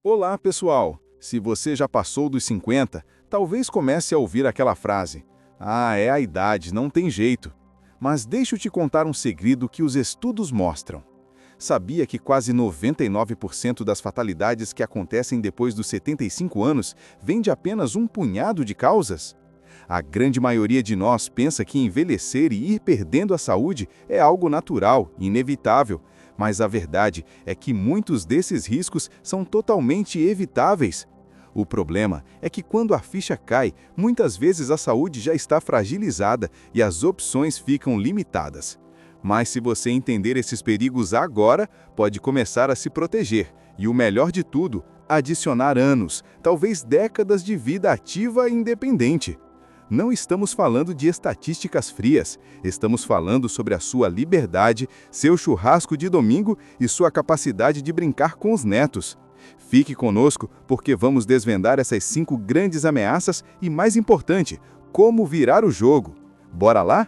Olá, pessoal! Se você já passou dos 50, talvez comece a ouvir aquela frase: "Ah, é a idade, não tem jeito." Mas deixa eu te contar um segredo que os estudos mostram. Sabia que quase 99% das fatalidades que acontecem depois dos 75 anos vêm de apenas um punhado de causas? A grande maioria de nós pensa que envelhecer e ir perdendo a saúde é algo natural, inevitável. Mas a verdade é que muitos desses riscos são totalmente evitáveis. O problema é que quando a ficha cai, muitas vezes a saúde já está fragilizada e as opções ficam limitadas. Mas se você entender esses perigos agora, pode começar a se proteger e, o melhor de tudo, adicionar anos, talvez décadas de vida ativa e independente. Não estamos falando de estatísticas frias, estamos falando sobre a sua liberdade, seu churrasco de domingo e sua capacidade de brincar com os netos. Fique conosco porque vamos desvendar essas 5 grandes ameaças e, mais importante, como virar o jogo. Bora lá?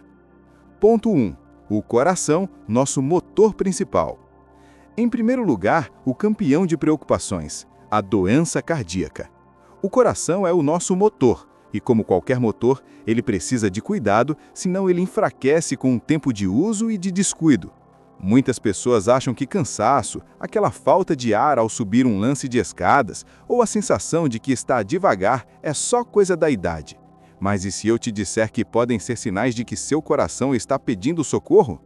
Ponto 1. O coração, nosso motor principal. Em primeiro lugar, o campeão de preocupações, a doença cardíaca. O coração é o nosso motor. E como qualquer motor, ele precisa de cuidado, senão ele enfraquece com o tempo de uso e de descuido. Muitas pessoas acham que cansaço, aquela falta de ar ao subir um lance de escadas, ou a sensação de que está devagar é só coisa da idade. Mas e se eu te disser que podem ser sinais de que seu coração está pedindo socorro?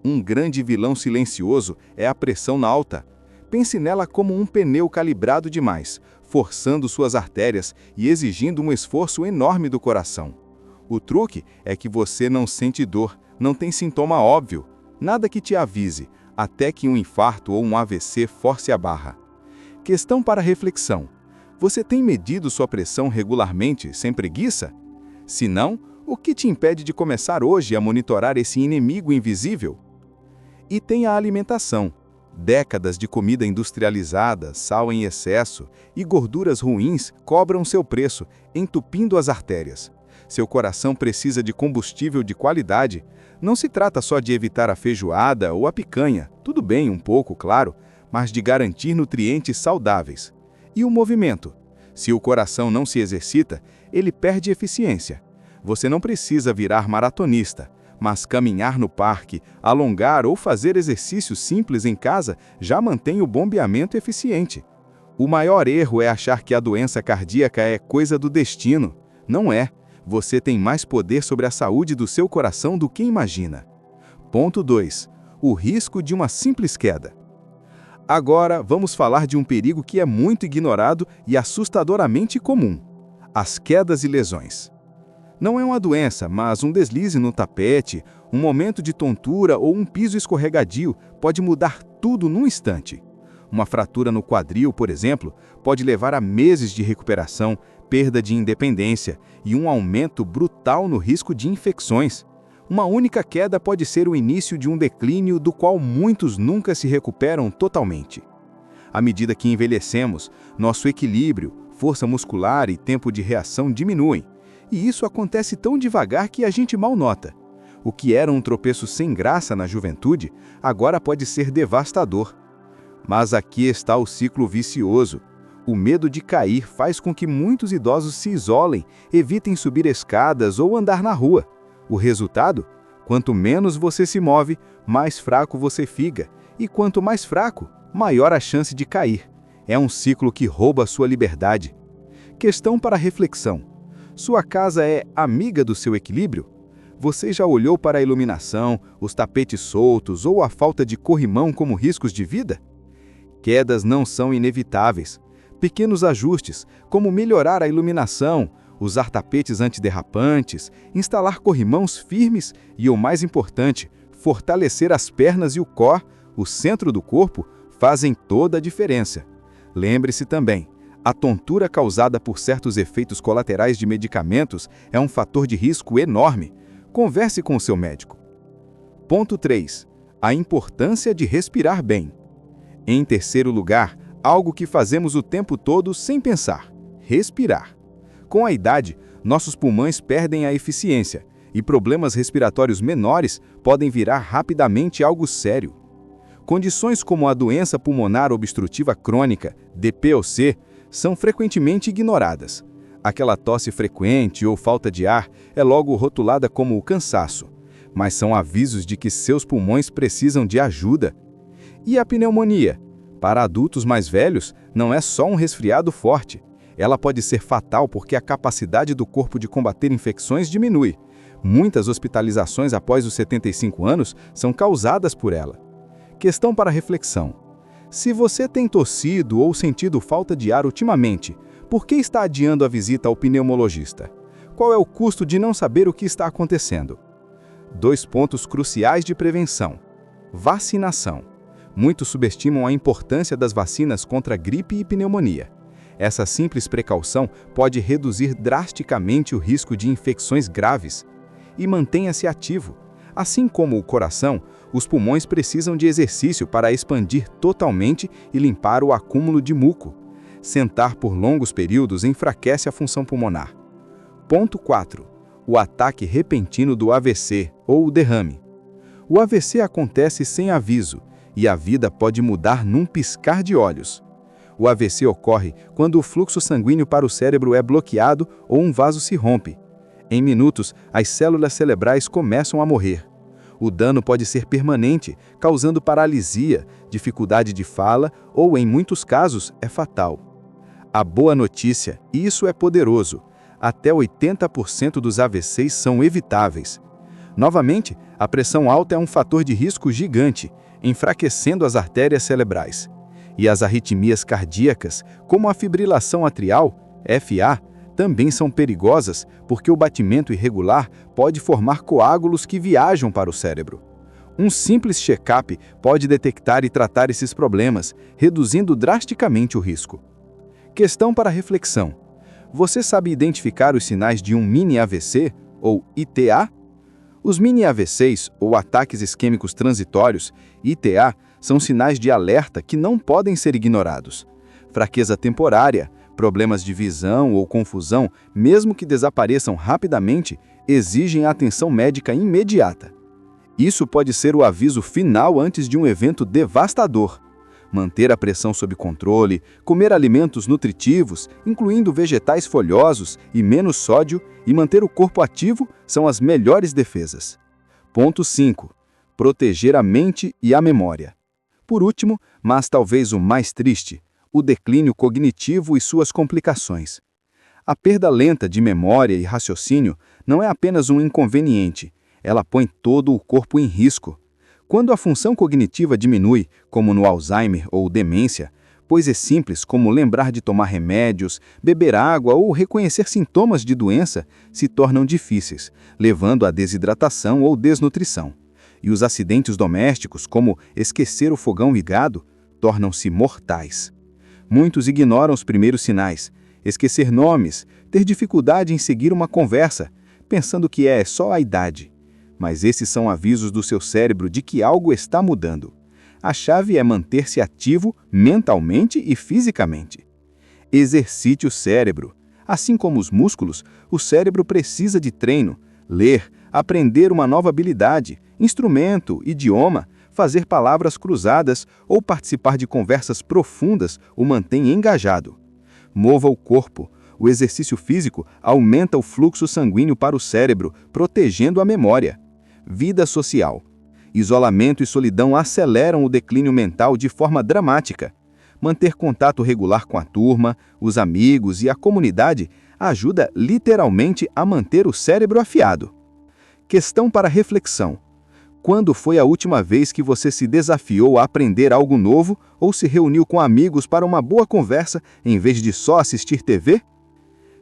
Um grande vilão silencioso é a pressão alta. Pense nela como um pneu calibrado demais, forçando suas artérias e exigindo um esforço enorme do coração. O truque é que você não sente dor, não tem sintoma óbvio, nada que te avise, até que um infarto ou um AVC force a barra. Questão para reflexão: você tem medido sua pressão regularmente, sem preguiça? Se não, o que te impede de começar hoje a monitorar esse inimigo invisível? E tem a alimentação. Décadas de comida industrializada, sal em excesso e gorduras ruins cobram seu preço, entupindo as artérias. Seu coração precisa de combustível de qualidade. Não se trata só de evitar a feijoada ou a picanha, tudo bem, um pouco, claro, mas de garantir nutrientes saudáveis. E o movimento? Se o coração não se exercita, ele perde eficiência. Você não precisa virar maratonista, mas caminhar no parque, alongar ou fazer exercícios simples em casa já mantém o bombeamento eficiente. O maior erro é achar que a doença cardíaca é coisa do destino. Não é. Você tem mais poder sobre a saúde do seu coração do que imagina. Ponto 2. O risco de uma simples queda. Agora, vamos falar de um perigo que é muito ignorado e assustadoramente comum: as quedas e lesões. Não é uma doença, mas um deslize no tapete, um momento de tontura ou um piso escorregadio pode mudar tudo num instante. Uma fratura no quadril, por exemplo, pode levar a meses de recuperação, perda de independência e um aumento brutal no risco de infecções. Uma única queda pode ser o início de um declínio do qual muitos nunca se recuperam totalmente. À medida que envelhecemos, nosso equilíbrio, força muscular e tempo de reação diminuem. E isso acontece tão devagar que a gente mal nota. O que era um tropeço sem graça na juventude, agora pode ser devastador. Mas aqui está o ciclo vicioso. O medo de cair faz com que muitos idosos se isolem, evitem subir escadas ou andar na rua. O resultado? Quanto menos você se move, mais fraco você fica. E quanto mais fraco, maior a chance de cair. É um ciclo que rouba sua liberdade. Questão para reflexão: sua casa é amiga do seu equilíbrio? Você já olhou para a iluminação, os tapetes soltos ou a falta de corrimão como riscos de vida? Quedas não são inevitáveis. Pequenos ajustes, como melhorar a iluminação, usar tapetes antiderrapantes, instalar corrimãos firmes e, o mais importante, fortalecer as pernas e o core, o centro do corpo, fazem toda a diferença. Lembre-se também: a tontura causada por certos efeitos colaterais de medicamentos é um fator de risco enorme. Converse com o seu médico. Ponto 3. A importância de respirar bem. Em terceiro lugar, algo que fazemos o tempo todo sem pensar: respirar. Com a idade, nossos pulmões perdem a eficiência e problemas respiratórios menores podem virar rapidamente algo sério. Condições como a doença pulmonar obstrutiva crônica, DPOC, são frequentemente ignoradas. Aquela tosse frequente ou falta de ar é logo rotulada como o cansaço, mas são avisos de que seus pulmões precisam de ajuda. E a pneumonia? Para adultos mais velhos, não é só um resfriado forte. Ela pode ser fatal porque a capacidade do corpo de combater infecções diminui. Muitas hospitalizações após os 75 anos são causadas por ela. Questão para reflexão. Se você tem tossido ou sentido falta de ar ultimamente, por que está adiando a visita ao pneumologista? Qual é o custo de não saber o que está acontecendo? 2 pontos cruciais de prevenção. Vacinação. Muitos subestimam a importância das vacinas contra gripe e pneumonia. Essa simples precaução pode reduzir drasticamente o risco de infecções graves. E mantenha-se ativo. Assim como o coração, os pulmões precisam de exercício para expandir totalmente e limpar o acúmulo de muco. Sentar por longos períodos enfraquece a função pulmonar. Ponto 4. O ataque repentino do AVC, ou o derrame. O AVC acontece sem aviso, e a vida pode mudar num piscar de olhos. O AVC ocorre quando o fluxo sanguíneo para o cérebro é bloqueado ou um vaso se rompe. Em minutos, as células cerebrais começam a morrer. O dano pode ser permanente, causando paralisia, dificuldade de fala ou, em muitos casos, é fatal. A boa notícia, e isso é poderoso, até 80% dos AVCs são evitáveis. Novamente, a pressão alta é um fator de risco gigante, enfraquecendo as artérias cerebrais. E as arritmias cardíacas, como a fibrilação atrial, FA, também são perigosas porque o batimento irregular pode formar coágulos que viajam para o cérebro. Um simples check-up pode detectar e tratar esses problemas, reduzindo drasticamente o risco. Questão para reflexão. Você sabe identificar os sinais de um mini AVC, ou ITA? Os mini AVCs, ou ataques isquêmicos transitórios, ITA, são sinais de alerta que não podem ser ignorados. Fraqueza temporária, problemas de visão ou confusão, mesmo que desapareçam rapidamente, exigem atenção médica imediata. Isso pode ser o aviso final antes de um evento devastador. Manter a pressão sob controle, comer alimentos nutritivos, incluindo vegetais folhosos e menos sódio, e manter o corpo ativo são as melhores defesas. Ponto 5. Proteger a mente e a memória. Por último, mas talvez o mais triste, o declínio cognitivo e suas complicações. A perda lenta de memória e raciocínio não é apenas um inconveniente, ela põe todo o corpo em risco. Quando a função cognitiva diminui, como no Alzheimer ou demência, coisas simples como lembrar de tomar remédios, beber água ou reconhecer sintomas de doença se tornam difíceis, levando à desidratação ou desnutrição. E os acidentes domésticos, como esquecer o fogão ligado, tornam-se mortais. Muitos ignoram os primeiros sinais, esquecer nomes, ter dificuldade em seguir uma conversa, pensando que é só a idade. Mas esses são avisos do seu cérebro de que algo está mudando. A chave é manter-se ativo mentalmente e fisicamente. Exercite o cérebro. Assim como os músculos, o cérebro precisa de treino, ler, aprender uma nova habilidade, instrumento, idioma, fazer palavras cruzadas ou participar de conversas profundas o mantém engajado. Mova o corpo. O exercício físico aumenta o fluxo sanguíneo para o cérebro, protegendo a memória. Vida social. Isolamento e solidão aceleram o declínio mental de forma dramática. Manter contato regular com a turma, os amigos e a comunidade ajuda literalmente a manter o cérebro afiado. Questão para reflexão. Quando foi a última vez que você se desafiou a aprender algo novo ou se reuniu com amigos para uma boa conversa em vez de só assistir TV?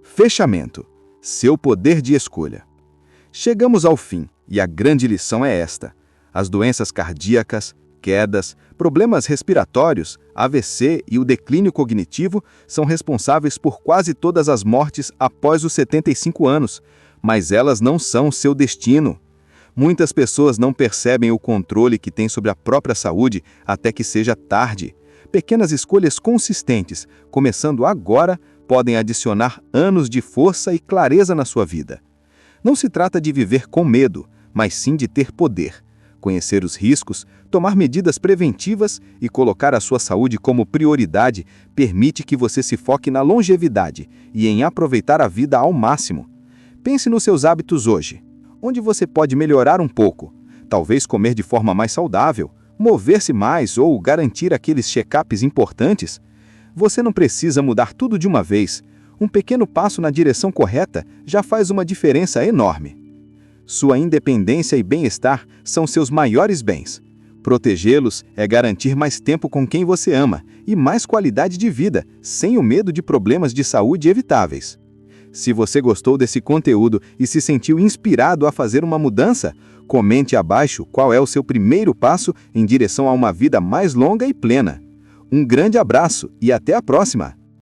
Fechamento. Seu poder de escolha. Chegamos ao fim, e a grande lição é esta. As doenças cardíacas, quedas, problemas respiratórios, AVC e o declínio cognitivo são responsáveis por quase todas as mortes após os 75 anos, mas elas não são seu destino. Muitas pessoas não percebem o controle que têm sobre a própria saúde até que seja tarde. Pequenas escolhas consistentes, começando agora, podem adicionar anos de força e clareza na sua vida. Não se trata de viver com medo, mas sim de ter poder. Conhecer os riscos, tomar medidas preventivas e colocar a sua saúde como prioridade permite que você se foque na longevidade e em aproveitar a vida ao máximo. Pense nos seus hábitos hoje. Onde você pode melhorar um pouco? Talvez comer de forma mais saudável, mover-se mais ou garantir aqueles check-ups importantes? Você não precisa mudar tudo de uma vez. Um pequeno passo na direção correta já faz uma diferença enorme. Sua independência e bem-estar são seus maiores bens. Protegê-los é garantir mais tempo com quem você ama e mais qualidade de vida, sem o medo de problemas de saúde evitáveis. Se você gostou desse conteúdo e se sentiu inspirado a fazer uma mudança, comente abaixo qual é o seu primeiro passo em direção a uma vida mais longa e plena. Um grande abraço e até a próxima!